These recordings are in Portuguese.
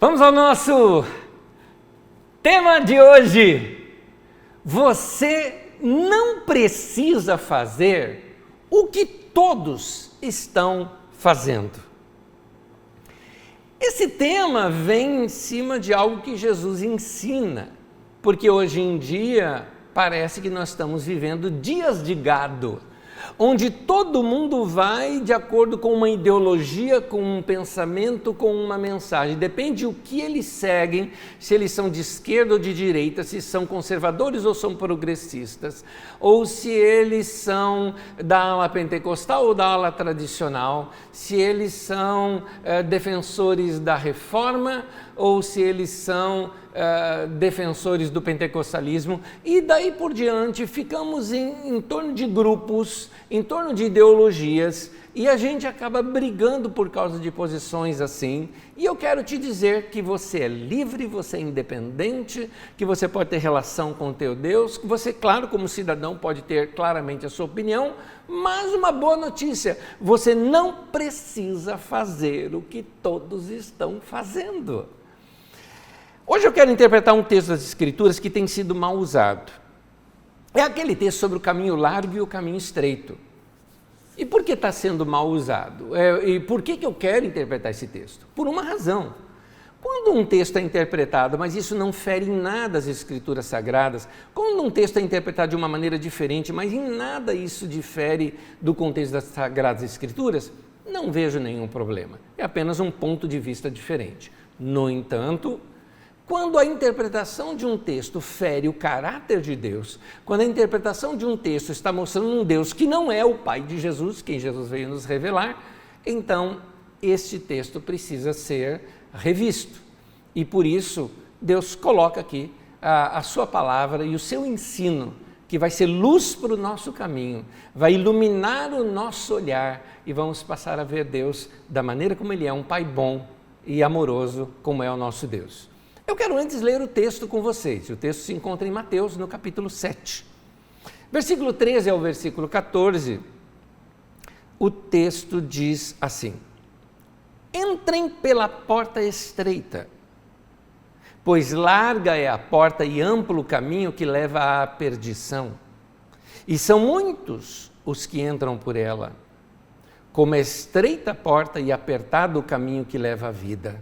Vamos ao nosso tema de hoje. Você não precisa fazer o que todos estão fazendo. Esse tema vem em cima de algo que Jesus ensina, porque hoje em dia parece que nós estamos vivendo dias de gado, onde todo mundo vai de acordo com uma ideologia, com um pensamento, com uma mensagem. Depende o que eles seguem, se eles são de esquerda ou de direita, se são conservadores ou são progressistas, ou se eles são da ala pentecostal ou da ala tradicional, se eles são defensores da reforma ou se eles são defensores do pentecostalismo, e daí por diante ficamos em torno de grupos, em torno de ideologias, e a gente acaba brigando por causa de posições assim. E eu quero te dizer que você é livre, você é independente, que você pode ter relação com o teu Deus, que você, claro, como cidadão pode ter claramente a sua opinião, mas uma boa notícia, você não precisa fazer o que todos estão fazendo. Hoje eu quero interpretar um texto das Escrituras que tem sido mal usado. É aquele texto sobre o caminho largo e o caminho estreito. E por que está sendo mal usado? E por que eu quero interpretar esse texto? Por uma razão. Quando um texto é interpretado, mas isso não fere em nada as Escrituras Sagradas, quando um texto é interpretado de uma maneira diferente, mas em nada isso difere do contexto das Sagradas Escrituras, não vejo nenhum problema. É apenas um ponto de vista diferente. No entanto, quando a interpretação de um texto fere o caráter de Deus, quando a interpretação de um texto está mostrando um Deus que não é o Pai de Jesus, quem Jesus veio nos revelar, então este texto precisa ser revisto. E por isso Deus coloca aqui a sua palavra e o seu ensino, que vai ser luz para o nosso caminho, vai iluminar o nosso olhar e vamos passar a ver Deus da maneira como Ele é, um Pai bom e amoroso como é o nosso Deus. Eu quero antes ler o texto com vocês. O texto se encontra em Mateus, no capítulo 7. Versículo 13 ao versículo 14, o texto diz assim: Entrem pela porta estreita, pois larga é a porta e amplo o caminho que leva à perdição, e são muitos os que entram por ela. Como é estreita a porta e apertado o caminho que leva à vida,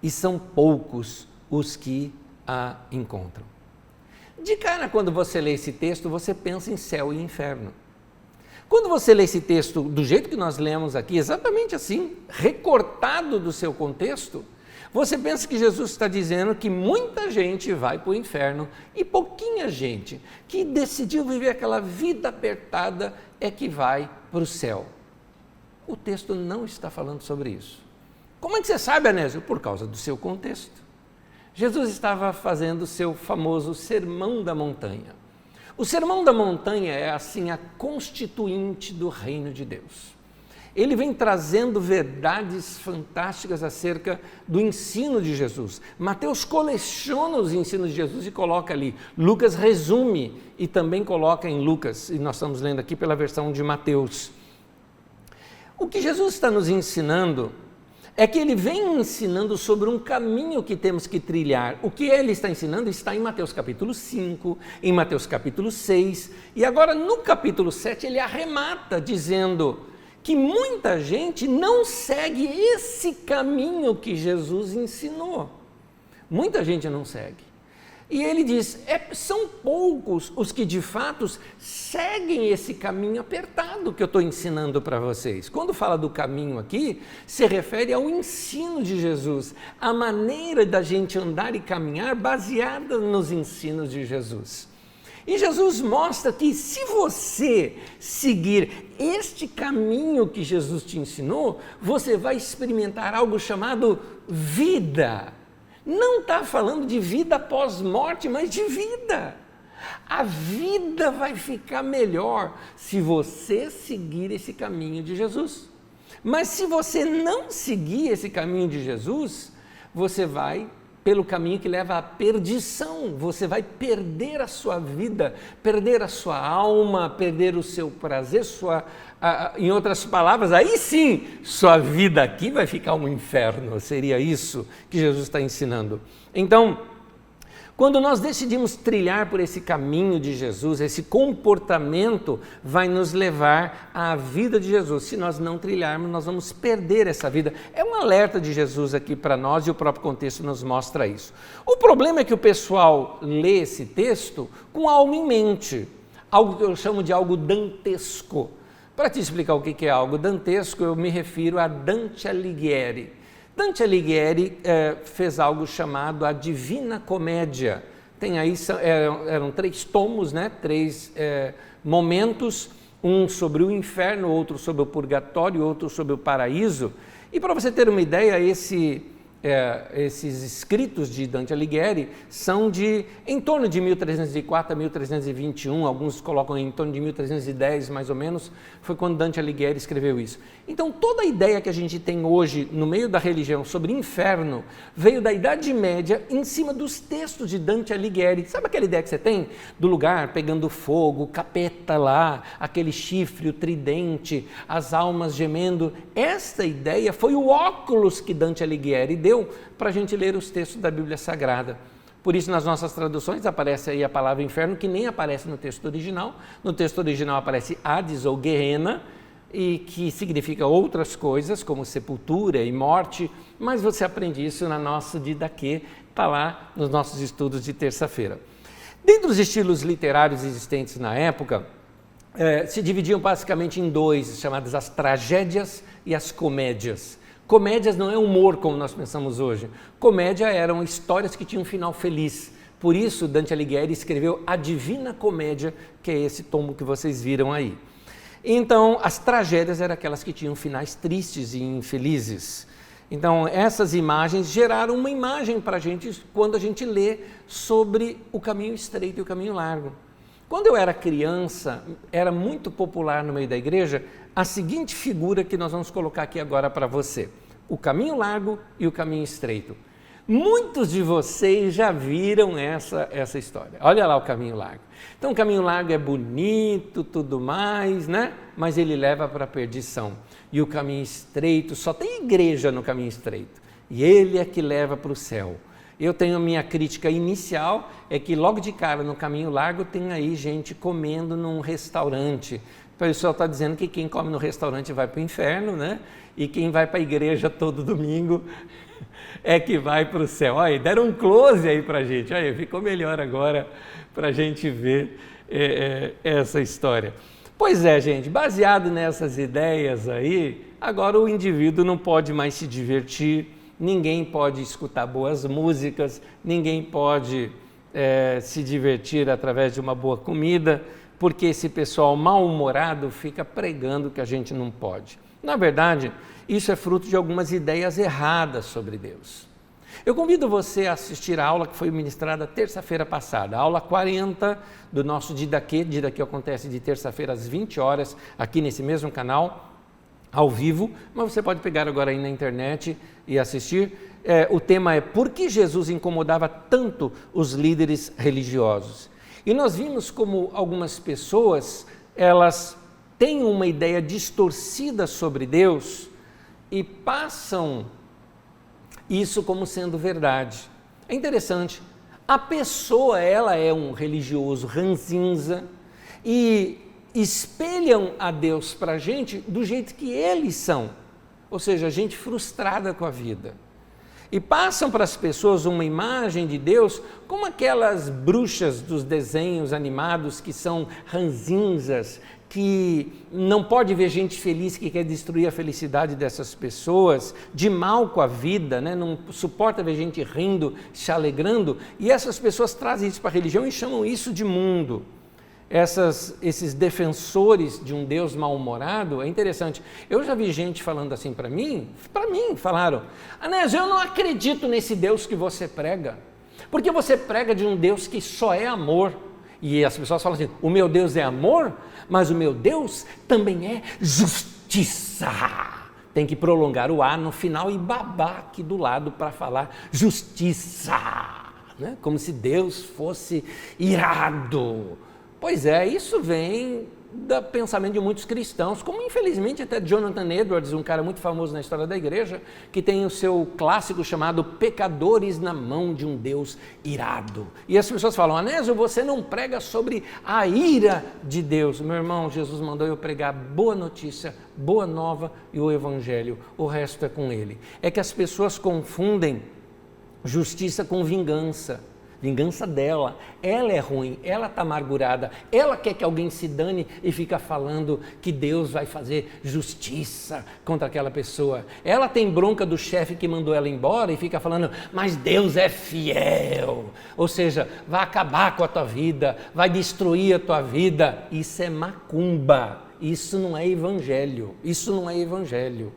e são poucos os que a encontram. De cara, quando você lê esse texto, você pensa em céu e inferno. Quando você lê esse texto do jeito que nós lemos aqui, exatamente assim, recortado do seu contexto, você pensa que Jesus está dizendo que muita gente vai para o inferno e pouquinha gente que decidiu viver aquela vida apertada é que vai para o céu. O texto não está falando sobre isso. Como é que você sabe, Anésio? Por causa do seu contexto. Jesus estava fazendo o seu famoso Sermão da Montanha. O Sermão da Montanha é assim a constituinte do reino de Deus. Ele vem trazendo verdades fantásticas acerca do ensino de Jesus. Mateus coleciona os ensinos de Jesus e coloca ali. Lucas resume e também coloca em Lucas, e nós estamos lendo aqui pela versão de Mateus. O que Jesus está nos ensinando é que ele vem ensinando sobre um caminho que temos que trilhar. O que ele está ensinando está em Mateus capítulo 5, em Mateus capítulo 6, e agora no capítulo 7 ele arremata dizendo que muita gente não segue esse caminho que Jesus ensinou. Muita gente não segue. E ele diz, são poucos os que de fato seguem esse caminho apertado que eu estou ensinando para vocês. Quando fala do caminho aqui, se refere ao ensino de Jesus, a maneira da gente andar e caminhar baseada nos ensinos de Jesus. E Jesus mostra que se você seguir este caminho que Jesus te ensinou, você vai experimentar algo chamado vida. Não está falando de vida pós-morte, mas de vida. A vida vai ficar melhor se você seguir esse caminho de Jesus. Mas se você não seguir esse caminho de Jesus, você vai pelo caminho que leva à perdição. Você vai perder a sua vida, perder a sua alma, perder o seu prazer, em outras palavras, aí sim, sua vida aqui vai ficar um inferno. Seria isso que Jesus está ensinando. Então, quando nós decidimos trilhar por esse caminho de Jesus, esse comportamento vai nos levar à vida de Jesus. Se nós não trilharmos, nós vamos perder essa vida. É um alerta de Jesus aqui para nós e o próprio contexto nos mostra isso. O problema é que o pessoal lê esse texto com algo em mente, algo que eu chamo de algo dantesco. Para te explicar o que é algo dantesco, eu me refiro a Dante Alighieri. Dante Alighieri fez algo chamado a Divina Comédia. Tem aí, eram 3 tomos, né? 3 momentos, um sobre o inferno, outro sobre o purgatório, outro sobre o paraíso. E para você ter uma ideia, esses escritos de Dante Alighieri são de em torno de 1304 a 1321, alguns colocam em torno de 1310 mais ou menos, foi quando Dante Alighieri escreveu isso. Então toda a ideia que a gente tem hoje no meio da religião sobre inferno veio da Idade Média em cima dos textos de Dante Alighieri. Sabe aquela ideia que você tem do lugar pegando fogo, o capeta lá, aquele chifre, o tridente, as almas gemendo? Esta ideia foi o óculos que Dante Alighieri deu para a gente ler os textos da Bíblia Sagrada. Por isso, nas nossas traduções aparece aí a palavra inferno, que nem aparece no texto original. No texto original aparece Hades ou Gehenna, e que significa outras coisas, como sepultura e morte, mas você aprende isso na nossa Didaquê, está lá nos nossos estudos de terça-feira. Dentro dos estilos literários existentes na época, se dividiam basicamente em 2, chamadas as tragédias e as comédias. Comédias não é humor como nós pensamos hoje. Comédia eram histórias que tinham um final feliz. Por isso, Dante Alighieri escreveu a Divina Comédia, que é esse tomo que vocês viram aí. Então, as tragédias eram aquelas que tinham finais tristes e infelizes. Então, essas imagens geraram uma imagem para a gente quando a gente lê sobre o caminho estreito e o caminho largo. Quando eu era criança, era muito popular no meio da igreja a seguinte figura que nós vamos colocar aqui agora para você: o caminho largo e o caminho estreito. Muitos de vocês já viram essa história. Olha lá o caminho largo. Então, o caminho largo é bonito, tudo mais, né? Mas ele leva para a perdição. E o caminho estreito, só tem igreja no caminho estreito. E ele é que leva para o céu. Eu tenho a minha crítica inicial, é que logo de cara no caminho largo tem aí gente comendo num restaurante. O pessoal está dizendo que quem come no restaurante vai para o inferno, né? E quem vai para a igreja todo domingo é que vai para o céu. Olha, deram um close aí para a gente. Olha, ficou melhor agora para a gente ver essa história. Pois é, gente, baseado nessas ideias aí, agora o indivíduo não pode mais se divertir, ninguém pode escutar boas músicas, ninguém pode se divertir através de uma boa comida, porque esse pessoal mal-humorado fica pregando que a gente não pode. Na verdade, isso é fruto de algumas ideias erradas sobre Deus. Eu convido você a assistir a aula que foi ministrada terça-feira passada, a aula 40 do nosso Didaquê. Didaquê acontece de terça-feira às 20 horas, aqui nesse mesmo canal, ao vivo, mas você pode pegar agora aí na internet e assistir. O tema é por que Jesus incomodava tanto os líderes religiosos. E nós vimos como algumas pessoas, elas têm uma ideia distorcida sobre Deus e passam isso como sendo verdade. É interessante, a pessoa, ela é um religioso ranzinza e espelham a Deus para a gente do jeito que eles são, ou seja, gente frustrada com a vida. E passam para as pessoas uma imagem de Deus como aquelas bruxas dos desenhos animados que são ranzinzas, que não pode ver gente feliz, que quer destruir a felicidade dessas pessoas, de mal com a vida, né? Não suporta ver gente rindo, se alegrando, e essas pessoas trazem isso para a religião e chamam isso de mundo. Esses defensores de um Deus mal-humorado, é interessante. Eu já vi gente falando assim para mim, falaram: Anésio, eu não acredito nesse Deus que você prega, porque você prega de um Deus que só é amor. E as pessoas falam assim: o meu Deus é amor, mas o meu Deus também é justiça. tem que prolongar o A no final e babar aqui do lado para falar justiça, né? Como se Deus fosse irado. Pois é, isso vem do pensamento de muitos cristãos, como infelizmente até Jonathan Edwards, um cara muito famoso na história da igreja, que tem o seu clássico chamado Pecadores na Mão de um Deus Irado. E as pessoas falam: Anésio, você não prega sobre a ira de Deus. Meu irmão, Jesus mandou eu pregar boa notícia, boa nova e o evangelho, o resto é com ele. É que as pessoas confundem justiça com vingança. Vingança dela, ela é ruim, ela está amargurada, ela quer que alguém se dane e fica falando que Deus vai fazer justiça contra aquela pessoa. Ela tem bronca do chefe que mandou ela embora e fica falando, mas Deus é fiel, ou seja, vai acabar com a tua vida, vai destruir a tua vida. Isso é macumba, isso não é evangelho, isso não é evangelho.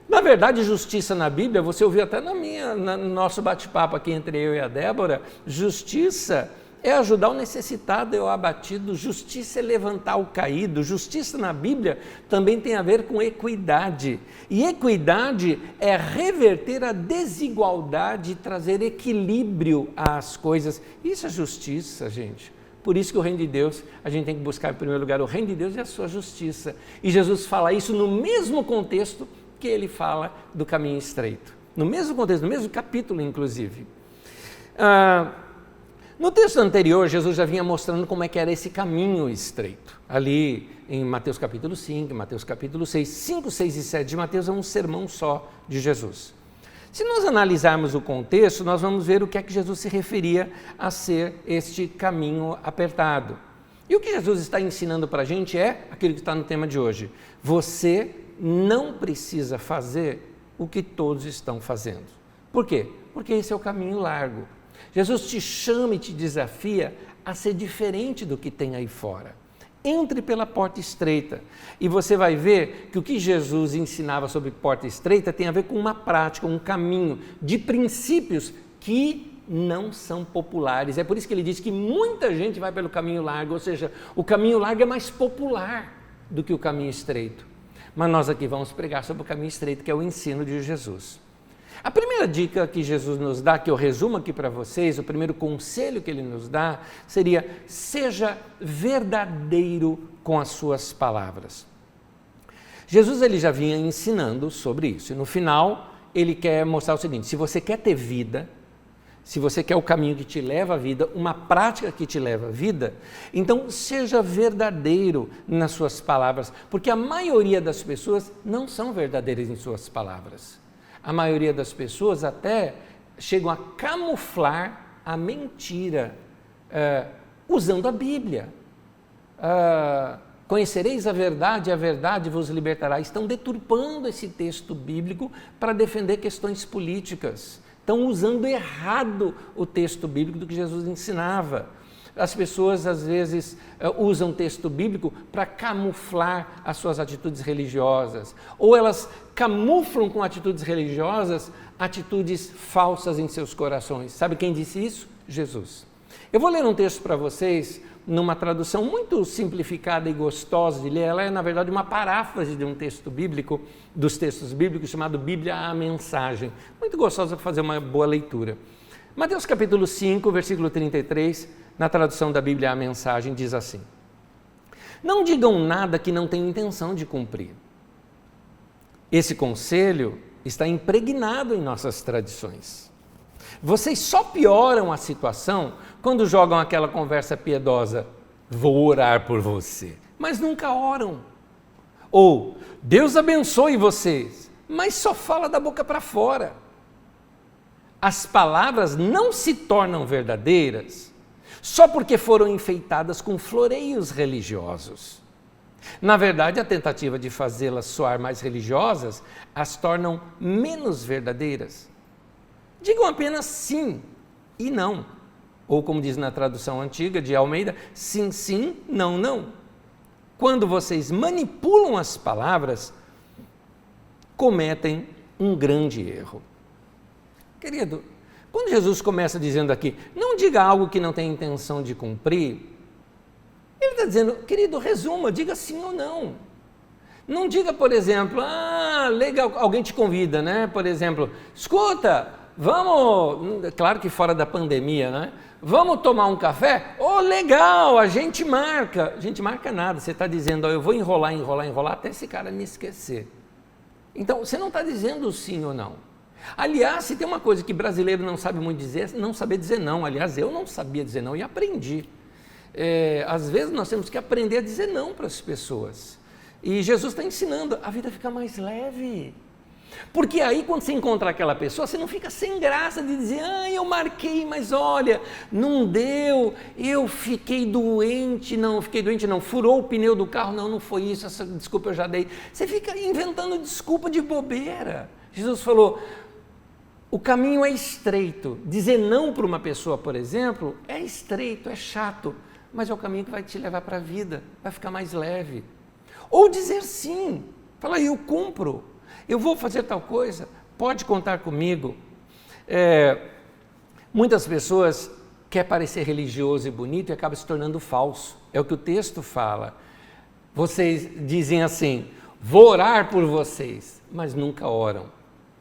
Na verdade, justiça na Bíblia, você ouviu até no nosso bate-papo aqui entre eu e a Débora, justiça é ajudar o necessitado e o abatido, justiça é levantar o caído, justiça na Bíblia também tem a ver com equidade. E equidade é reverter a desigualdade e trazer equilíbrio às coisas. Isso é justiça, gente. Por isso que o reino de Deus, a gente tem que buscar em primeiro lugar o reino de Deus e a sua justiça. E Jesus fala isso no mesmo contexto que ele fala do caminho estreito. No mesmo contexto, no mesmo capítulo, inclusive. No texto anterior, Jesus já vinha mostrando como é que era esse caminho estreito. Ali em Mateus capítulo 5, Mateus capítulo 6, 5, 6 e 7 de Mateus é um sermão só de Jesus. Se nós analisarmos o contexto, nós vamos ver o que é que Jesus se referia a ser este caminho apertado. E o que Jesus está ensinando para a gente é aquilo que está no tema de hoje. Você não precisa fazer o que todos estão fazendo. Por quê? Porque esse é o caminho largo. Jesus te chama e te desafia a ser diferente do que tem aí fora. Entre pela porta estreita e você vai ver que o que Jesus ensinava sobre porta estreita tem a ver com uma prática, um caminho de princípios que não são populares. É por isso que ele diz que muita gente vai pelo caminho largo, ou seja, o caminho largo é mais popular do que o caminho estreito. Mas nós aqui vamos pregar sobre o caminho estreito, que é o ensino de Jesus. A primeira dica que Jesus nos dá, que eu resumo aqui para vocês, o primeiro conselho que ele nos dá, seria: seja verdadeiro com as suas palavras. Jesus ele já vinha ensinando sobre isso, e no final ele quer mostrar o seguinte: se você quer ter vida, se você quer o caminho que te leva à vida, uma prática que te leva à vida, então seja verdadeiro nas suas palavras, porque a maioria das pessoas não são verdadeiras em suas palavras. A maioria das pessoas até chegam a camuflar a mentira usando a Bíblia. Conhecereis a verdade vos libertará. Estão deturpando esse texto bíblico para defender questões políticas. Estão usando errado o texto bíblico do que Jesus ensinava. As pessoas, às vezes, usam o texto bíblico para camuflar as suas atitudes religiosas. Ou elas camuflam com atitudes religiosas atitudes falsas em seus corações. Sabe quem disse isso? Jesus. Eu vou ler um texto para vocês, numa tradução muito simplificada e gostosa de ler. Ela é, na verdade, uma paráfrase de um texto bíblico, dos textos bíblicos, chamado Bíblia à Mensagem. Muito gostosa para fazer uma boa leitura. Mateus capítulo 5, versículo 33, na tradução da Bíblia à Mensagem, diz assim: não digam nada que não tenham intenção de cumprir. Esse conselho está impregnado em nossas tradições. Vocês só pioram a situação quando jogam aquela conversa piedosa: vou orar por você, mas nunca oram. Ou, Deus abençoe vocês, mas só fala da boca para fora. As palavras não se tornam verdadeiras só porque foram enfeitadas com floreios religiosos. Na verdade, a tentativa de fazê-las soar mais religiosas as tornam menos verdadeiras. Digam apenas sim e não. Ou como diz na tradução antiga de Almeida, sim, sim, não, não. Quando vocês manipulam as palavras, cometem um grande erro. Querido, quando Jesus começa dizendo aqui, não diga algo que não tem intenção de cumprir, ele está dizendo, querido, resuma, diga sim ou não. Não diga, por exemplo, legal, alguém te convida, né? Por exemplo, escuta, vamos, claro que fora da pandemia, né? Vamos tomar um café? Legal, a gente marca. A gente marca nada, você está dizendo, eu vou enrolar até esse cara me esquecer. Então, você não está dizendo sim ou não. Aliás, se tem uma coisa que brasileiro não sabe muito dizer, não saber dizer não. Aliás, eu não sabia dizer não e aprendi. Às vezes nós temos que aprender a dizer não para as pessoas. E Jesus está ensinando, a vida fica mais leve. Porque aí quando você encontrar aquela pessoa, você não fica sem graça de dizer, eu marquei, mas olha, não deu, eu fiquei doente, não, furou o pneu do carro, não foi isso, essa desculpa eu já dei. Você fica inventando desculpa de bobeira. Jesus falou, o caminho é estreito. Dizer não para uma pessoa, por exemplo, é estreito, é chato, mas é o caminho que vai te levar para a vida, vai ficar mais leve. Ou dizer sim, falar, eu cumpro, eu vou fazer tal coisa, pode contar comigo. Muitas pessoas querem parecer religioso e bonito e acabam se tornando falso, é o que o texto fala. Vocês dizem assim, vou orar por vocês, mas nunca oram.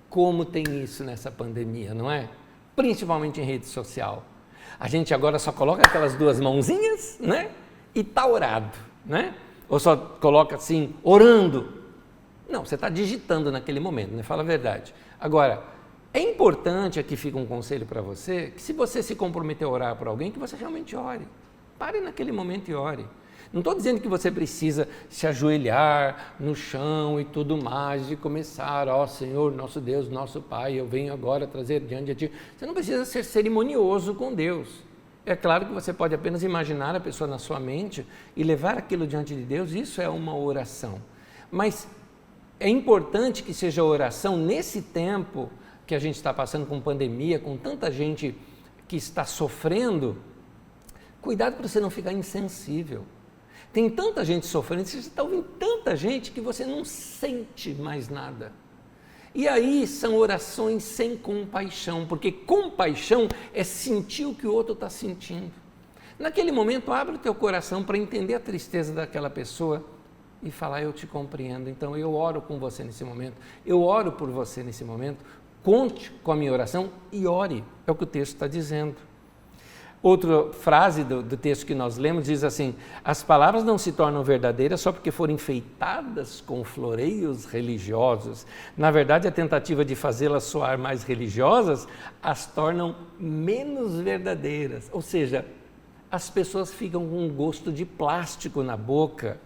Como tem isso nessa pandemia, não é? Principalmente em rede social. A gente agora só coloca aquelas duas mãozinhas, né? E está orado, né? Ou só coloca assim, orando. Não, você está digitando naquele momento, né? Fala a verdade. Agora, é importante, aqui fica um conselho para você, que se você se comprometer a orar por alguém, que você realmente ore. Pare naquele momento e ore. Não estou dizendo que você precisa se ajoelhar no chão e tudo mais, e começar, Senhor, nosso Deus, nosso Pai, eu venho agora trazer diante de Ti. Você não precisa ser cerimonioso com Deus. É claro que você pode apenas imaginar a pessoa na sua mente e levar aquilo diante de Deus, isso é uma oração. Mas é importante que seja oração nesse tempo que a gente está passando com pandemia, com tanta gente que está sofrendo. Cuidado para você não ficar insensível. Tem tanta gente sofrendo, você está ouvindo tanta gente que você não sente mais nada. E aí são orações sem compaixão, porque compaixão é sentir o que o outro está sentindo. Naquele momento, abre o teu coração para entender a tristeza daquela pessoa e falar, eu te compreendo, então eu oro com você nesse momento, eu oro por você nesse momento, conte com a minha oração e ore, é o que o texto está dizendo. Outra frase do texto que nós lemos diz assim, as palavras não se tornam verdadeiras só porque foram enfeitadas com floreios religiosos. Na verdade, a tentativa de fazê-las soar mais religiosas as tornam menos verdadeiras. Ou seja, as pessoas ficam com um gosto de plástico na boca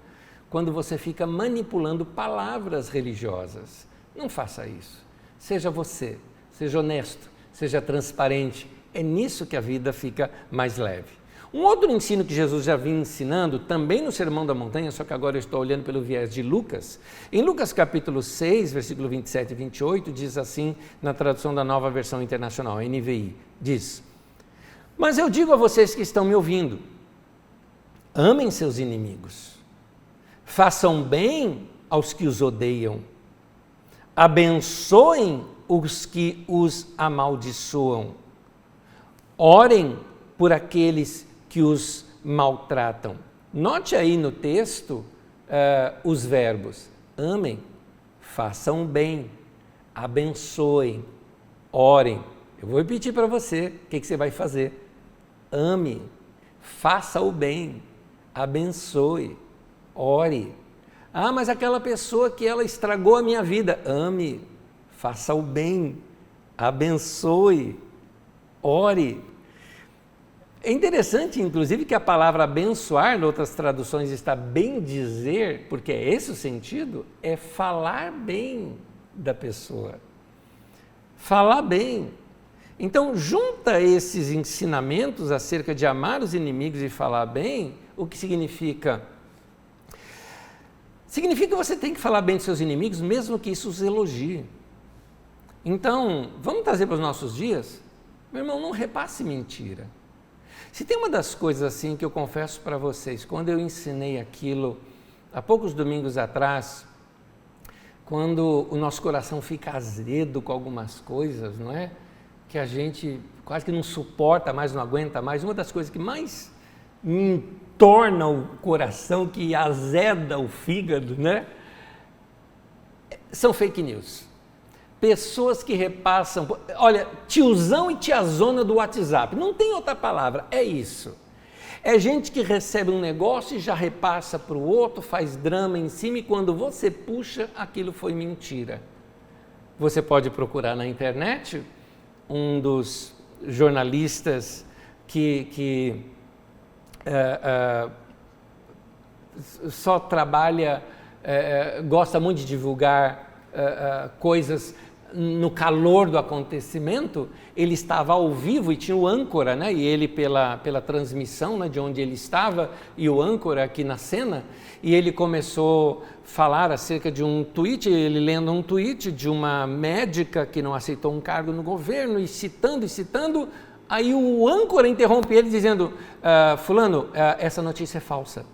quando você fica manipulando palavras religiosas. Não faça isso. Seja você, seja honesto, seja transparente. É nisso que a vida fica mais leve. Um outro ensino que Jesus já vinha ensinando, também no Sermão da Montanha, só que agora eu estou olhando pelo viés de Lucas. Em Lucas capítulo 6, versículo 27 e 28, diz assim, na tradução da Nova Versão Internacional, NVI, diz, mas eu digo a vocês que estão me ouvindo, amem seus inimigos, façam bem aos que os odeiam, abençoem os que os amaldiçoam, orem por aqueles que os maltratam. Note aí no texto os verbos, amem, façam bem, abençoem, orem. Eu vou repetir para você o que você vai fazer. Ame, faça o bem, abençoe, ore. Mas aquela pessoa que ela estragou a minha vida, ame, faça o bem, abençoe, ore. É interessante, inclusive, que a palavra abençoar, em outras traduções está bem dizer, porque é esse o sentido, é falar bem da pessoa. Falar bem. Então, junta esses ensinamentos acerca de amar os inimigos e falar bem, o que significa? Significa que você tem que falar bem dos seus inimigos, mesmo que isso os elogie. Então, vamos trazer para os nossos dias? Meu irmão, não repasse mentira. Se tem uma das coisas assim que eu confesso para vocês, quando eu ensinei aquilo há poucos domingos atrás, quando o nosso coração fica azedo com algumas coisas, não é? Que a gente quase que não suporta mais, não aguenta mais, uma das coisas que mais entorna o coração, que azeda o fígado, né? são fake news. Pessoas que repassam, olha, tiozão e tiazona do WhatsApp, não tem outra palavra, é isso. É gente que recebe um negócio e já repassa para o outro, faz drama em cima e quando você puxa, aquilo foi mentira. Você pode procurar na internet um dos jornalistas que só trabalha, gosta muito de divulgar coisas no calor do acontecimento. Ele estava ao vivo e tinha o âncora, né? E ele pela transmissão, né, de onde ele estava, e o âncora aqui na cena, e ele começou a falar acerca de um tweet, ele lendo um tweet de uma médica que não aceitou um cargo no governo, e citando, aí o âncora interrompe ele dizendo, fulano, essa notícia é falsa.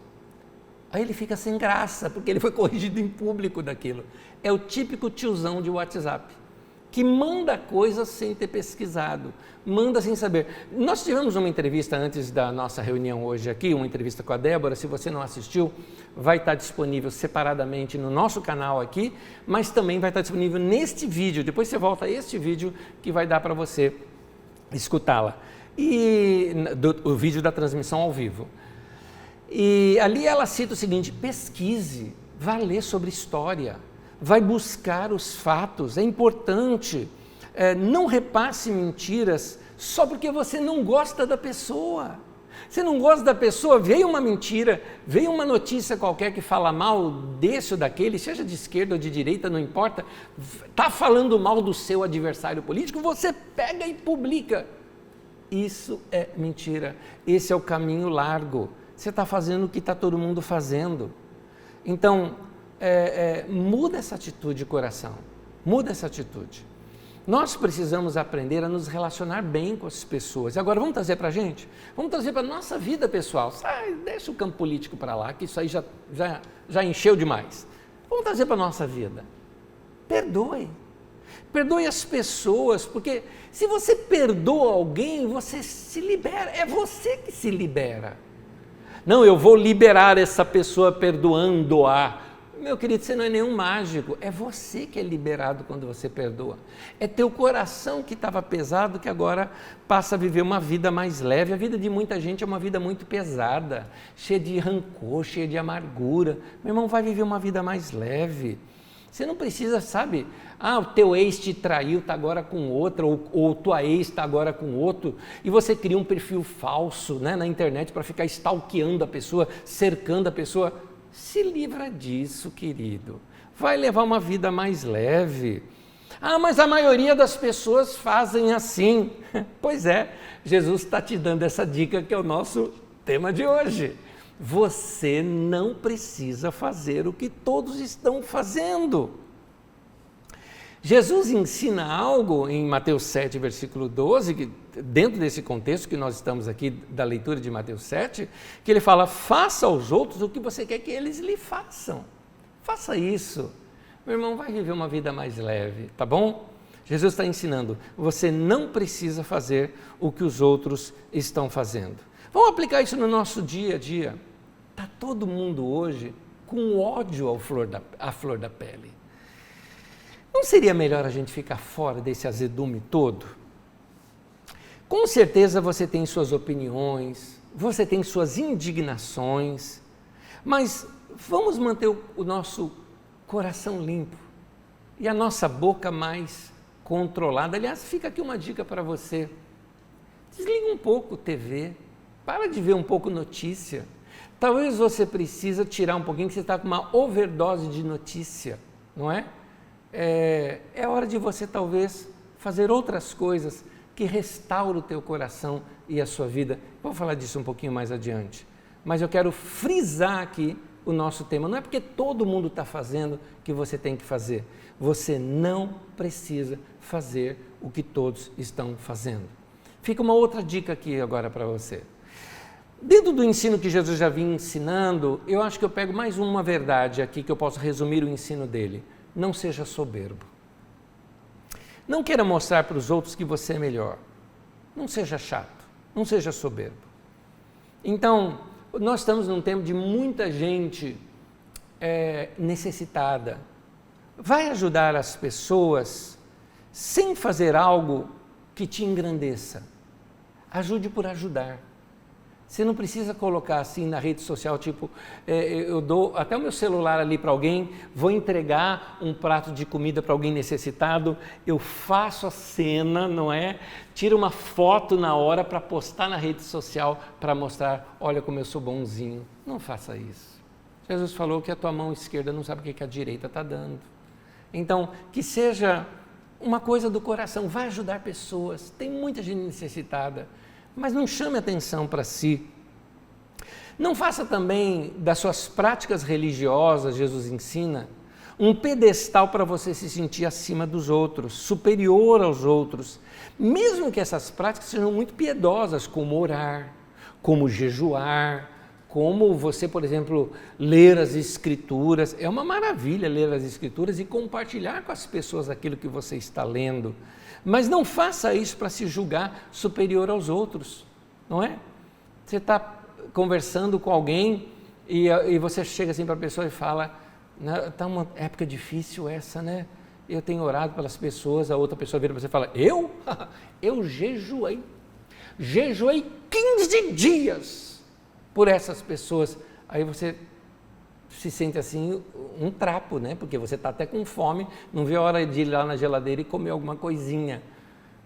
Aí ele fica sem graça, porque ele foi corrigido em público daquilo. É o típico tiozão de WhatsApp, que manda coisas sem ter pesquisado, manda sem saber. Nós tivemos uma entrevista antes da nossa reunião hoje aqui, uma entrevista com a Débora. Se você não assistiu, vai estar disponível separadamente no nosso canal aqui, mas também vai estar disponível neste vídeo. Depois você volta a este vídeo que vai dar para você escutá-la. E o vídeo da transmissão ao vivo. E ali ela cita o seguinte: pesquise, vá ler sobre história, vai buscar os fatos, é importante, não repasse mentiras só porque você não gosta da pessoa. Você não gosta da pessoa, veio uma mentira, veio uma notícia qualquer que fala mal desse ou daquele, seja de esquerda ou de direita, não importa, está falando mal do seu adversário político, você pega e publica. Isso é mentira, esse é o caminho largo. Você está fazendo o que está todo mundo fazendo. Então, muda essa atitude de coração, muda essa atitude. Nós precisamos aprender a nos relacionar bem com as pessoas. E agora vamos trazer para a gente? Vamos trazer para a nossa vida pessoal. Deixa o campo político para lá, que isso aí já encheu demais. Vamos trazer para a nossa vida. Perdoe. Perdoe as pessoas, porque se você perdoa alguém, você se libera. É você que se libera. Não, eu vou liberar essa pessoa perdoando-a. Meu querido, você não é nenhum mágico, é você que é liberado quando você perdoa. É teu coração que estava pesado que agora passa a viver uma vida mais leve. A vida de muita gente é uma vida muito pesada, cheia de rancor, cheia de amargura. Meu irmão, vai viver uma vida mais leve. Você não precisa, sabe, o teu ex te traiu, está agora com outra, ou tua ex está agora com outro, e você cria um perfil falso, né, na internet para ficar stalkeando a pessoa, cercando a pessoa. Se livra disso, querido. Vai levar uma vida mais leve. Mas a maioria das pessoas fazem assim. Pois é, Jesus está te dando essa dica que é o nosso tema de hoje. Você não precisa fazer o que todos estão fazendo. Jesus ensina algo em Mateus 7, versículo 12, que, dentro desse contexto que nós estamos aqui, da leitura de Mateus 7, que ele fala: faça aos outros o que você quer que eles lhe façam. Faça isso. Meu irmão, vai viver uma vida mais leve, tá bom? Jesus está ensinando, você não precisa fazer o que os outros estão fazendo. Vamos aplicar isso no nosso dia a dia. Está todo mundo hoje com ódio à flor da pele. Não seria melhor a gente ficar fora desse azedume todo? Com certeza você tem suas opiniões, você tem suas indignações, mas vamos manter o nosso coração limpo e a nossa boca mais controlada. Aliás, fica aqui uma dica para você. Desliga um pouco a TV, para de ver um pouco notícia. Talvez você precise tirar um pouquinho, que você está com uma overdose de notícia, não é? É hora de você talvez fazer outras coisas que restauram o teu coração e a sua vida. Vou falar disso um pouquinho mais adiante, mas eu quero frisar aqui o nosso tema. Não é porque todo mundo está fazendo que você tem que fazer. Você não precisa fazer o que todos estão fazendo. Fica uma outra dica aqui agora para você. Dentro do ensino que Jesus já vinha ensinando, eu acho que eu pego mais uma verdade aqui que eu posso resumir o ensino dele. Não seja soberbo. Não queira mostrar para os outros que você é melhor. Não seja chato, não seja soberbo. Então, nós estamos num tempo de muita gente necessitada, vai ajudar as pessoas sem fazer algo que te engrandeça. Ajude por ajudar. Você não precisa colocar assim na rede social, tipo, eu dou até o meu celular ali para alguém, vou entregar um prato de comida para alguém necessitado, eu faço a cena, não é? Tiro uma foto na hora para postar na rede social, para mostrar, olha como eu sou bonzinho. Não faça isso. Jesus falou que a tua mão esquerda não sabe o que a direita está dando. Então, que seja uma coisa do coração, vai ajudar pessoas, tem muita gente necessitada, mas não chame atenção para si. Não faça também das suas práticas religiosas, Jesus ensina, um pedestal para você se sentir acima dos outros, superior aos outros, mesmo que essas práticas sejam muito piedosas, como orar, como jejuar, como você, por exemplo, ler as Escrituras. É uma maravilha ler as Escrituras e compartilhar com as pessoas aquilo que você está lendo. Mas não faça isso para se julgar superior aos outros, não é? Você está conversando com alguém e você chega assim para a pessoa e fala, está uma época difícil essa, né? Eu tenho orado pelas pessoas, a outra pessoa vira para você e fala, eu? Eu jejuei 15 dias por essas pessoas. Aí você se sente assim um trapo, né? Porque você está até com fome, não vê a hora de ir lá na geladeira e comer alguma coisinha.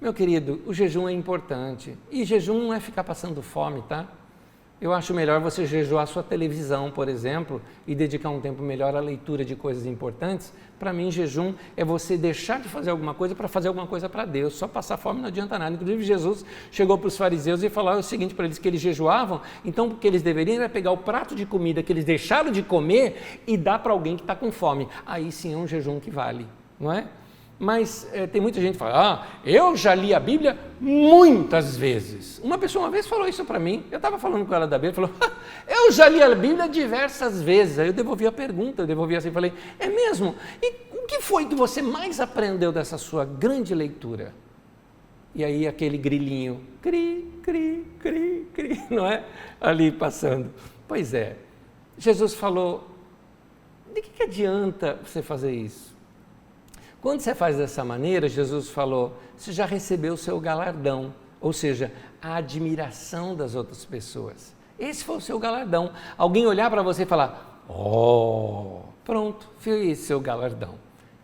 Meu querido, o jejum é importante. E jejum não é ficar passando fome, tá? Eu acho melhor você jejuar a sua televisão, por exemplo, e dedicar um tempo melhor à leitura de coisas importantes. Para mim, jejum é você deixar de fazer alguma coisa para fazer alguma coisa para Deus. Só passar fome não adianta nada. Inclusive, Jesus chegou para os fariseus e falou o seguinte para eles, que eles jejuavam, então o que eles deveriam era pegar o prato de comida que eles deixaram de comer e dar para alguém que está com fome. Aí sim é um jejum que vale, não é? Mas tem muita gente que fala, eu já li a Bíblia muitas vezes. Uma pessoa uma vez falou isso para mim, eu estava falando com ela da Bíblia, falou, eu já li a Bíblia diversas vezes. Aí eu devolvi a pergunta, eu devolvi assim, falei, é mesmo? E o que foi que você mais aprendeu dessa sua grande leitura? E aí aquele grilinho, cri, cri, cri, cri, não é? Ali passando. Pois é, Jesus falou, de que adianta você fazer isso? Quando você faz dessa maneira, Jesus falou, você já recebeu o seu galardão, ou seja, a admiração das outras pessoas. Esse foi o seu galardão. Alguém olhar para você e falar, pronto, foi esse seu galardão.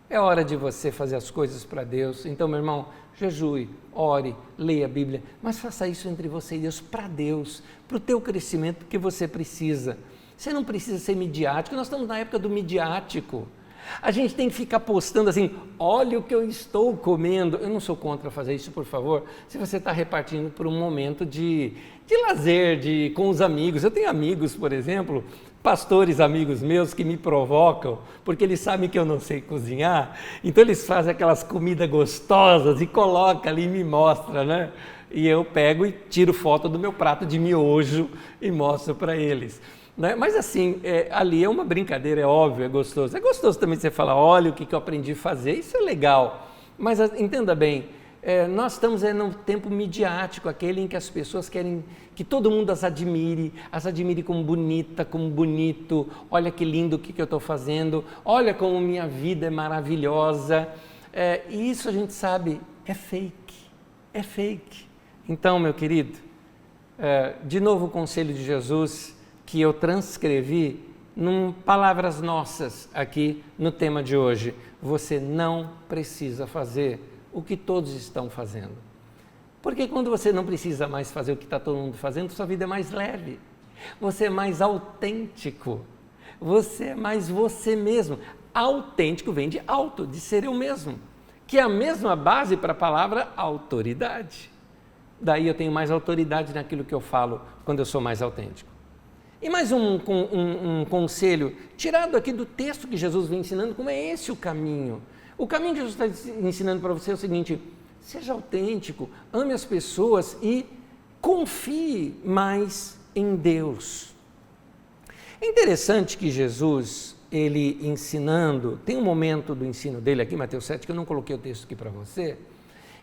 É hora de você fazer as coisas para Deus. Então, meu irmão, jejue, ore, leia a Bíblia, mas faça isso entre você e Deus, para Deus, para o teu crescimento que você precisa. Você não precisa ser midiático, nós estamos na época do midiático. A gente tem que ficar postando assim, olha o que eu estou comendo. Eu não sou contra fazer isso, por favor. Se você está repartindo por um momento de lazer, com os amigos. Eu tenho amigos, por exemplo, pastores amigos meus que me provocam, porque eles sabem que eu não sei cozinhar. Então eles fazem aquelas comidas gostosas e colocam ali e me mostram, né? E eu pego e tiro foto do meu prato de miojo e mostro para eles. Né? Mas assim, ali é uma brincadeira, é óbvio, é gostoso. É gostoso também você falar, olha o que eu aprendi a fazer, isso é legal. Mas entenda bem, nós estamos num tempo midiático, aquele em que as pessoas querem que todo mundo as admire como bonita, como bonito, olha que lindo o que eu estou fazendo, olha como minha vida é maravilhosa. E isso a gente sabe, é fake. Então, meu querido, de novo o conselho de Jesus, que eu transcrevi em palavras nossas aqui no tema de hoje. Você não precisa fazer o que todos estão fazendo. Porque quando você não precisa mais fazer o que está todo mundo fazendo, sua vida é mais leve. Você é mais autêntico. Você é mais você mesmo. Autêntico vem de alto, de ser eu mesmo. Que é a mesma base para a palavra autoridade. Daí eu tenho mais autoridade naquilo que eu falo quando eu sou mais autêntico. E mais um conselho, tirado aqui do texto que Jesus vem ensinando, como é esse o caminho. O caminho que Jesus está ensinando para você é o seguinte, seja autêntico, ame as pessoas e confie mais em Deus. É interessante que Jesus, ele ensinando, tem um momento do ensino dele aqui, Mateus 7, que eu não coloquei o texto aqui para você,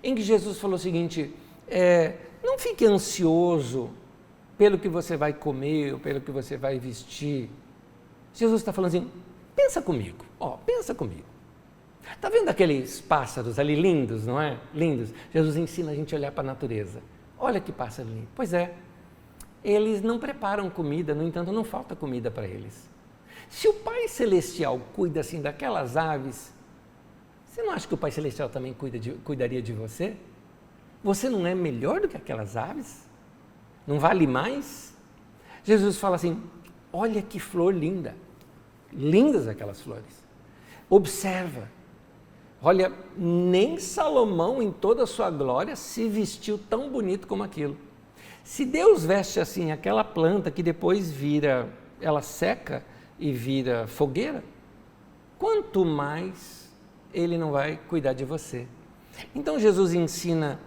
em que Jesus falou o seguinte, não fique ansioso pelo que você vai comer, ou pelo que você vai vestir. Jesus está falando assim, pensa comigo, pensa comigo. Está vendo aqueles pássaros ali lindos, não é? Lindos. Jesus ensina a gente a olhar para a natureza. Olha que pássaro lindo. Pois é, eles não preparam comida, no entanto, não falta comida para eles. Se o Pai Celestial cuida assim daquelas aves, você não acha que o Pai Celestial também cuidaria de você? Você não é melhor do que aquelas aves? Não vale mais? Jesus fala assim, olha que flor linda. Lindas aquelas flores. Observa. Olha, nem Salomão em toda a sua glória se vestiu tão bonito como aquilo. Se Deus veste assim aquela planta que depois ela seca e vira fogueira, quanto mais Ele não vai cuidar de você. Então Jesus ensina,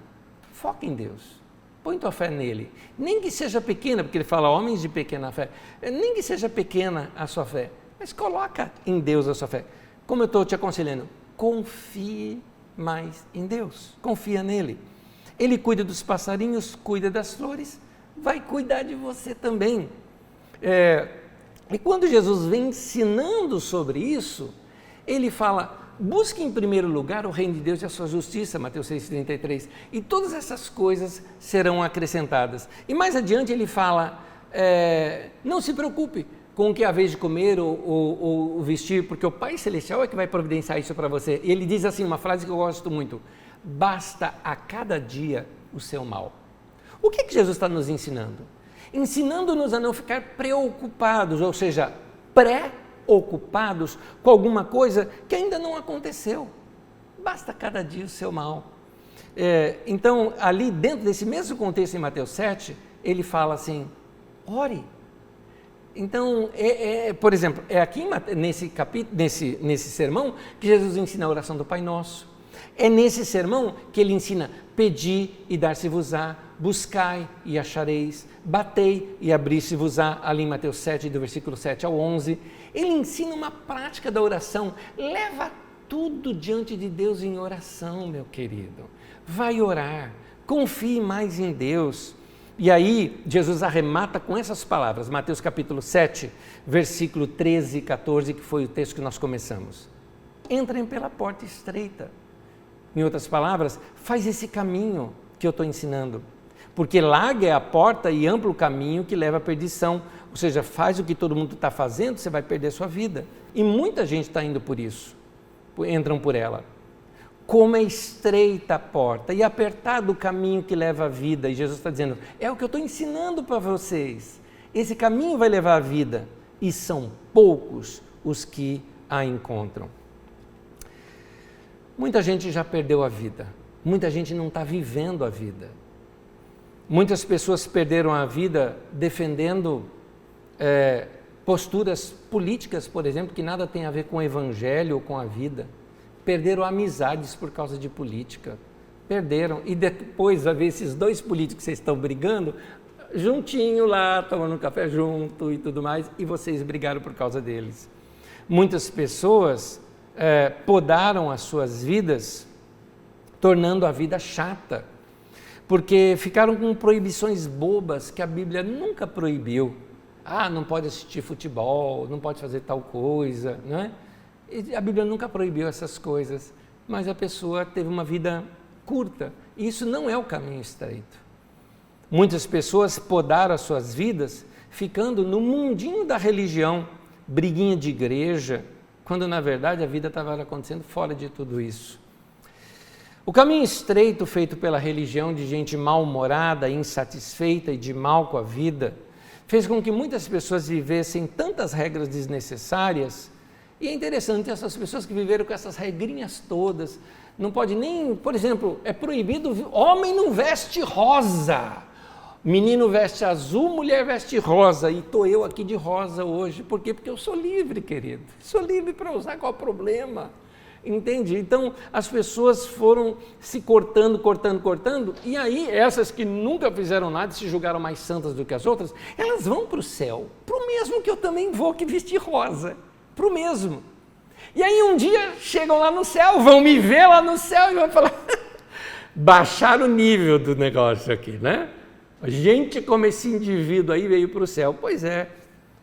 foca em Deus, põe tua fé nele, nem que seja pequena, porque ele fala homens de pequena fé, nem que seja pequena a sua fé, mas coloca em Deus a sua fé. Como eu estou te aconselhando, confie mais em Deus, confia nele. Ele cuida dos passarinhos, cuida das flores, vai cuidar de você também. E quando Jesus vem ensinando sobre isso, ele fala, busque em primeiro lugar o reino de Deus e a sua justiça, Mateus 6,33, e todas essas coisas serão acrescentadas. E mais adiante ele fala, não se preocupe com o que há vez de comer ou vestir, porque o Pai Celestial é que vai providenciar isso para você. E ele diz assim, uma frase que eu gosto muito, basta a cada dia o seu mal. O que Jesus está nos ensinando? Ensinando-nos a não ficar preocupados, ou seja, preocupados com alguma coisa que ainda não aconteceu. Basta cada dia o seu mal. Então, ali dentro desse mesmo contexto em Mateus 7, ele fala assim, ore. Então, por exemplo, é aqui nesse capítulo, nesse sermão que Jesus ensina a oração do Pai Nosso. É nesse sermão que ele ensina, pedi e dar-se-vos-á, buscai e achareis, batei e abrir-se-vos-á, ali em Mateus 7, do versículo 7 ao 11. Ele ensina uma prática da oração, leva tudo diante de Deus em oração, meu querido. Vai orar, confie mais em Deus. E aí, Jesus arremata com essas palavras, Mateus capítulo 7, versículo 13 e 14, que foi o texto que nós começamos. Entrem pela porta estreita. Em outras palavras, faz esse caminho que eu estou ensinando. Porque larga é a porta e amplo o caminho que leva à perdição. Ou seja, faz o que todo mundo está fazendo, você vai perder a sua vida. E muita gente está indo por isso, entram por ela. Como é estreita a porta e apertado o caminho que leva à vida. E Jesus está dizendo, é o que eu estou ensinando para vocês. Esse caminho vai levar à vida. E são poucos os que a encontram. Muita gente já perdeu a vida. Muita gente não está vivendo a vida. Muitas pessoas perderam a vida defendendo posturas políticas, por exemplo, que nada tem a ver com o evangelho ou com a vida. Perderam amizades por causa de política. Perderam. E depois vai ver esses dois políticos que vocês estão brigando, juntinho lá, tomando café junto e tudo mais, e vocês brigaram por causa deles. Muitas pessoas podaram as suas vidas, tornando a vida chata, porque ficaram com proibições bobas que a Bíblia nunca proibiu. Não pode assistir futebol, não pode fazer tal coisa, não é? A Bíblia nunca proibiu essas coisas, mas a pessoa teve uma vida curta, e isso não é o caminho estreito. Muitas pessoas podaram as suas vidas ficando no mundinho da religião, briguinha de igreja, quando na verdade a vida estava acontecendo fora de tudo isso. O caminho estreito feito pela religião de gente mal-humorada, insatisfeita e de mal com a vida, fez com que muitas pessoas vivessem tantas regras desnecessárias. E é interessante, essas pessoas que viveram com essas regrinhas todas, não pode nem, por exemplo, é proibido, homem não veste rosa, menino veste azul, mulher veste rosa, e estou eu aqui de rosa hoje. Por quê? Porque eu sou livre, querido, sou livre para usar, qual o problema? Entende? Então, as pessoas foram se cortando, e aí essas que nunca fizeram nada e se julgaram mais santas do que as outras, elas vão para o céu, para o mesmo que eu também vou, que vestir rosa, para o mesmo. E aí um dia chegam lá no céu, vão me ver lá no céu e vão falar, baixaram o nível do negócio aqui, né? Gente como esse indivíduo aí veio para o céu. Pois é,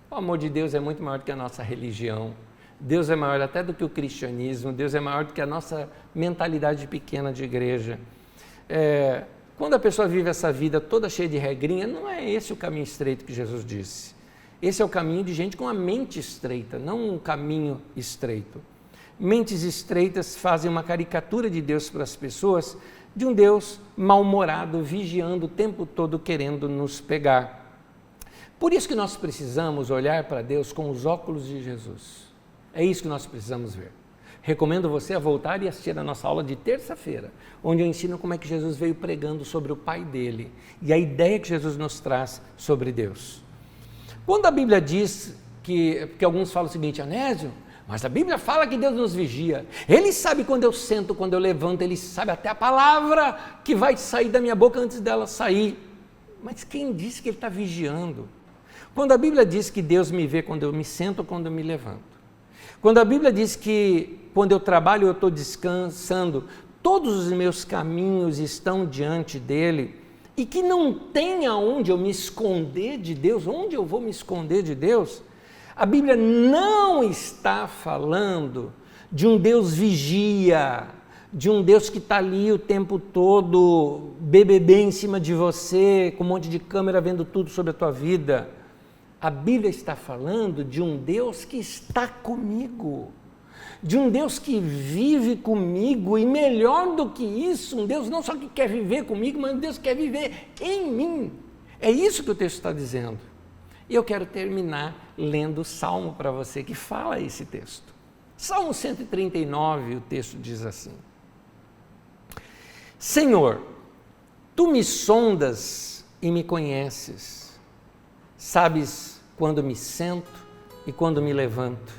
o amor de Deus é muito maior do que a nossa religião. Deus é maior até do que o cristianismo, Deus é maior do que a nossa mentalidade pequena de igreja. Quando a pessoa vive essa vida toda cheia de regrinha, não é esse o caminho estreito que Jesus disse. Esse é o caminho de gente com a mente estreita, não um caminho estreito. Mentes estreitas fazem uma caricatura de Deus para as pessoas, de um Deus mal-humorado, vigiando o tempo todo, querendo nos pegar. Por isso que nós precisamos olhar para Deus com os óculos de Jesus. É isso que nós precisamos ver. Recomendo você a voltar e assistir a nossa aula de terça-feira, onde eu ensino como é que Jesus veio pregando sobre o Pai dele e a ideia que Jesus nos traz sobre Deus. Quando a Bíblia diz porque alguns falam o seguinte, Anésio, mas a Bíblia fala que Deus nos vigia. Ele sabe quando eu sento, quando eu levanto, Ele sabe até a palavra que vai sair da minha boca antes dela sair. Mas quem disse que Ele está vigiando? Quando a Bíblia diz que Deus me vê quando eu me sento ou quando eu me levanto. Quando a Bíblia diz que quando eu trabalho eu estou descansando, todos os meus caminhos estão diante dEle e que não tem aonde eu me esconder de Deus, onde eu vou me esconder de Deus? A Bíblia não está falando de um Deus vigia, de um Deus que está ali o tempo todo, BBB em cima de você, com um monte de câmera vendo tudo sobre a tua vida. A Bíblia está falando de um Deus que está comigo, de um Deus que vive comigo e melhor do que isso, um Deus não só que quer viver comigo, mas um Deus que quer viver em mim. É isso que o texto está dizendo. E eu quero terminar lendo o Salmo para você que fala esse texto. Salmo 139, o texto diz assim: Senhor, Tu me sondas e me conheces, sabes quando me sento e quando me levanto.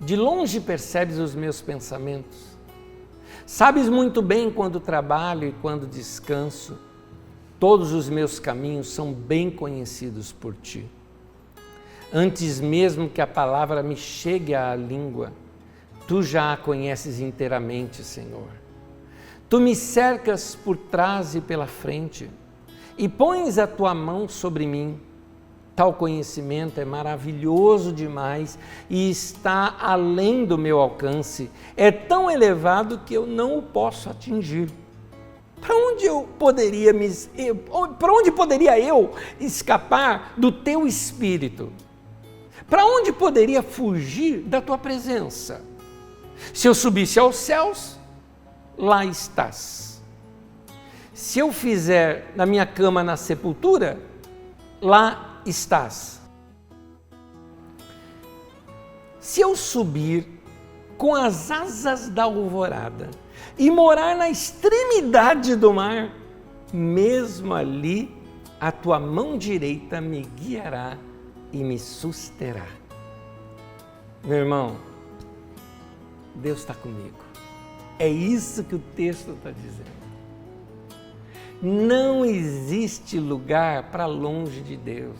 De longe percebes os meus pensamentos. Sabes muito bem quando trabalho e quando descanso. Todos os meus caminhos são bem conhecidos por Ti. Antes mesmo que a palavra me chegue à língua, Tu já a conheces inteiramente, Senhor. Tu me cercas por trás e pela frente e pões a Tua mão sobre mim. Tal conhecimento é maravilhoso demais e está além do meu alcance. É tão elevado que eu não o posso atingir. Para onde poderia eu escapar do Teu Espírito? Para onde poderia fugir da Tua presença? Se eu subisse aos céus, lá estás. Se eu fizer na minha cama na sepultura, lá estás. Se eu subir com as asas da alvorada e morar na extremidade do mar, mesmo ali a Tua mão direita me guiará e me susterá. Meu irmão, Deus está comigo. É isso que o texto está dizendo. Não existe lugar para longe de Deus.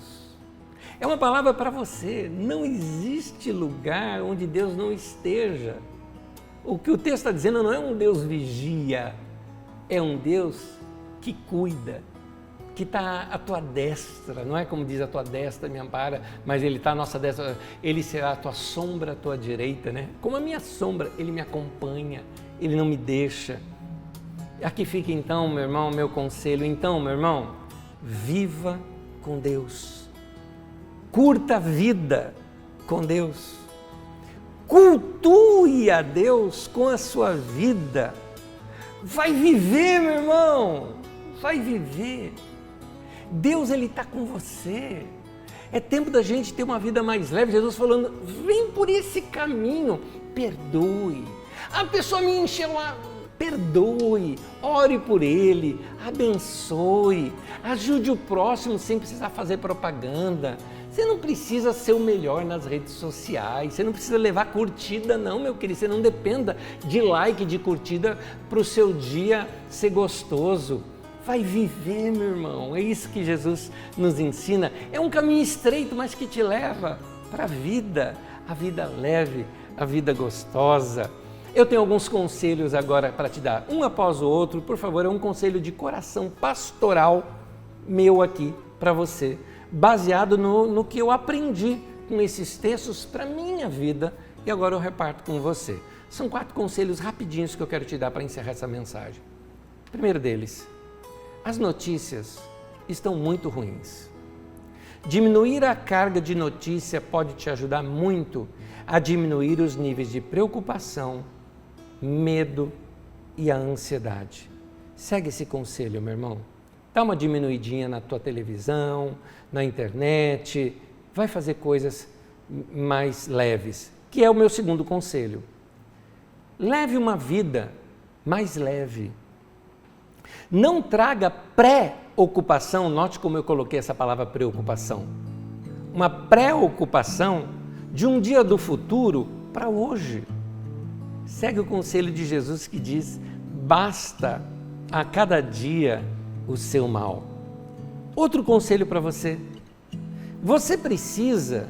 É uma palavra para você. Não existe lugar onde Deus não esteja. O que o texto está dizendo não é um Deus vigia, é um Deus que cuida, que está à tua destra. Não é como diz, a tua destra me ampara, mas Ele está à nossa destra. Ele será a tua sombra à tua direita, né? Como a minha sombra, Ele me acompanha, Ele não me deixa. Aqui fica então, meu irmão, meu conselho. Então, meu irmão, viva com Deus. Curta a vida com Deus. Cultue a Deus com a sua vida. Vai viver, meu irmão. Vai viver. Deus, Ele está com você. É tempo da gente ter uma vida mais leve. Jesus falando, vem por esse caminho. Perdoe. A pessoa me encheu lá. Perdoe, ore por ele, abençoe, ajude o próximo sem precisar fazer propaganda. Você não precisa ser o melhor nas redes sociais, você não precisa levar curtida não, meu querido, você não dependa de like, de curtida para o seu dia ser gostoso. Vai viver, meu irmão, é isso que Jesus nos ensina. É um caminho estreito, mas que te leva para a vida leve, a vida gostosa. Eu tenho alguns conselhos agora para te dar, um após o outro. Por favor, é um conselho de coração pastoral meu aqui para você, baseado no que eu aprendi com esses textos para a minha vida e agora eu reparto com você. São 4 conselhos rapidinhos que eu quero te dar para encerrar essa mensagem. Primeiro deles, as notícias estão muito ruins. Diminuir a carga de notícia pode te ajudar muito a diminuir os níveis de preocupação, medo e a ansiedade. Segue esse conselho, meu irmão. Dá uma diminuidinha na tua televisão, na internet, vai fazer coisas mais leves, que é o meu segundo conselho. Leve uma vida mais leve. Não traga pré-ocupação, note como eu coloquei essa palavra preocupação. Uma pré-ocupação de um dia do futuro para hoje. Segue o conselho de Jesus que diz: basta a cada dia o seu mal. Outro conselho para você: você precisa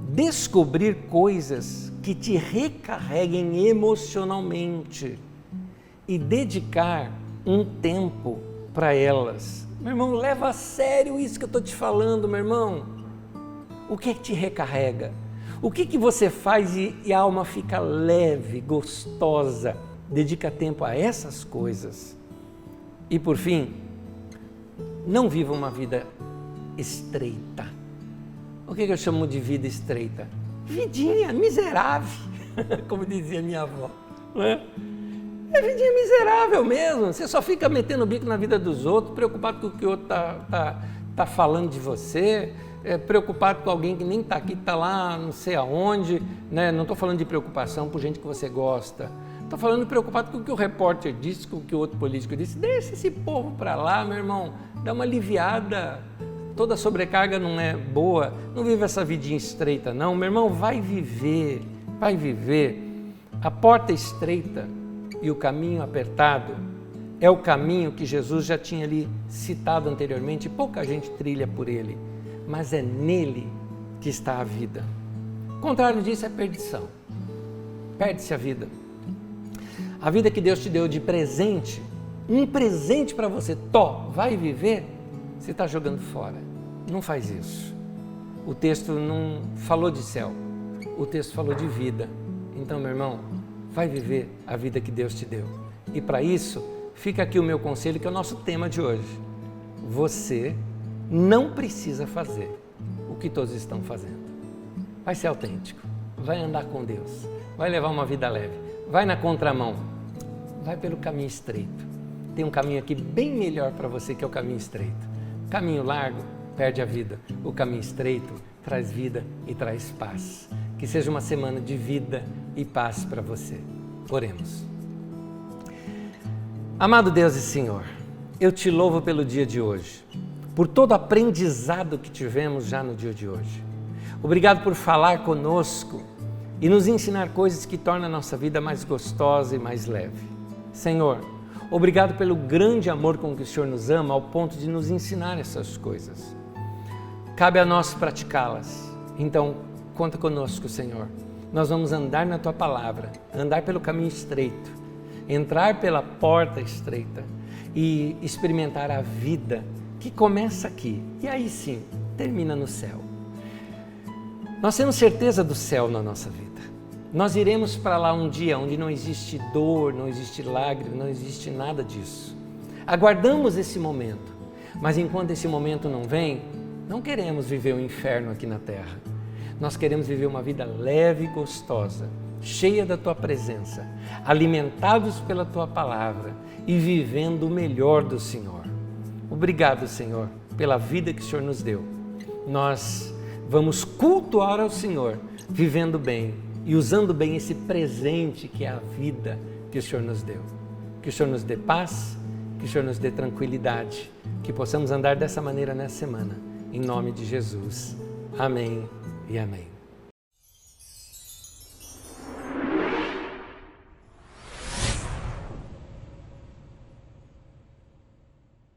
descobrir coisas que te recarreguem emocionalmente e dedicar um tempo para elas. Meu irmão, leva a sério isso que eu estou te falando, meu irmão. O que é que te recarrega? O que que você faz e a alma fica leve, gostosa? Dedica tempo a essas coisas. E por fim, não viva uma vida estreita. O que eu chamo de vida estreita? Vidinha miserável, como dizia minha avó, não é? É vidinha miserável mesmo, você só fica metendo o bico na vida dos outros, preocupado com o que o outro tá falando de você, preocupado com alguém que nem está aqui, está lá não sei aonde, né? Não estou falando de preocupação por gente que você gosta, estou falando preocupado com o que o repórter disse, com o que o outro político disse. Deixa esse povo para lá, meu irmão, dá uma aliviada, toda sobrecarga não é boa, não vive essa vidinha estreita não, meu irmão, vai viver, a porta estreita e o caminho apertado é o caminho que Jesus já tinha ali citado anteriormente, pouca gente trilha por ele, mas é nele que está a vida. O contrário disso é perdição, perde-se a vida. A vida que Deus te deu de presente, um presente para você, vai viver, você está jogando fora. Não faz isso. O texto não falou de céu, o texto falou de vida. Então, meu irmão, vai viver a vida que Deus te deu. E para isso, fica aqui o meu conselho, que é o nosso tema de hoje. Você não precisa fazer o que todos estão fazendo. Vai ser autêntico, vai andar com Deus, vai levar uma vida leve, vai na contramão, vai pelo caminho estreito. Tem um caminho aqui bem melhor para você, que é o caminho estreito. Caminho largo perde a vida, o caminho estreito traz vida e traz paz. Que seja uma semana de vida e paz para você. Oremos. Amado Deus e Senhor, eu te louvo pelo dia de hoje, por todo o aprendizado que tivemos já no dia de hoje. Obrigado por falar conosco e nos ensinar coisas que tornam a nossa vida mais gostosa e mais leve. Senhor, obrigado pelo grande amor com que o Senhor nos ama, ao ponto de nos ensinar essas coisas. Cabe a nós praticá-las. Então, conta conosco, Senhor. Nós vamos andar na Tua palavra, andar pelo caminho estreito, entrar pela porta estreita e experimentar a vida que começa aqui e aí sim termina no céu. Nós temos certeza do céu na nossa vida. Nós iremos para lá um dia onde não existe dor, não existe lágrima, não existe nada disso. Aguardamos esse momento, mas enquanto esse momento não vem, não queremos viver o inferno aqui na terra. Nós queremos viver uma vida leve e gostosa, cheia da Tua presença, alimentados pela Tua palavra e vivendo o melhor do Senhor. Obrigado, Senhor, pela vida que o Senhor nos deu. Nós vamos cultuar ao Senhor, vivendo bem e usando bem esse presente que é a vida que o Senhor nos deu. Que o Senhor nos dê paz, que o Senhor nos dê tranquilidade, que possamos andar dessa maneira nessa semana. Em nome de Jesus. Amém e amém.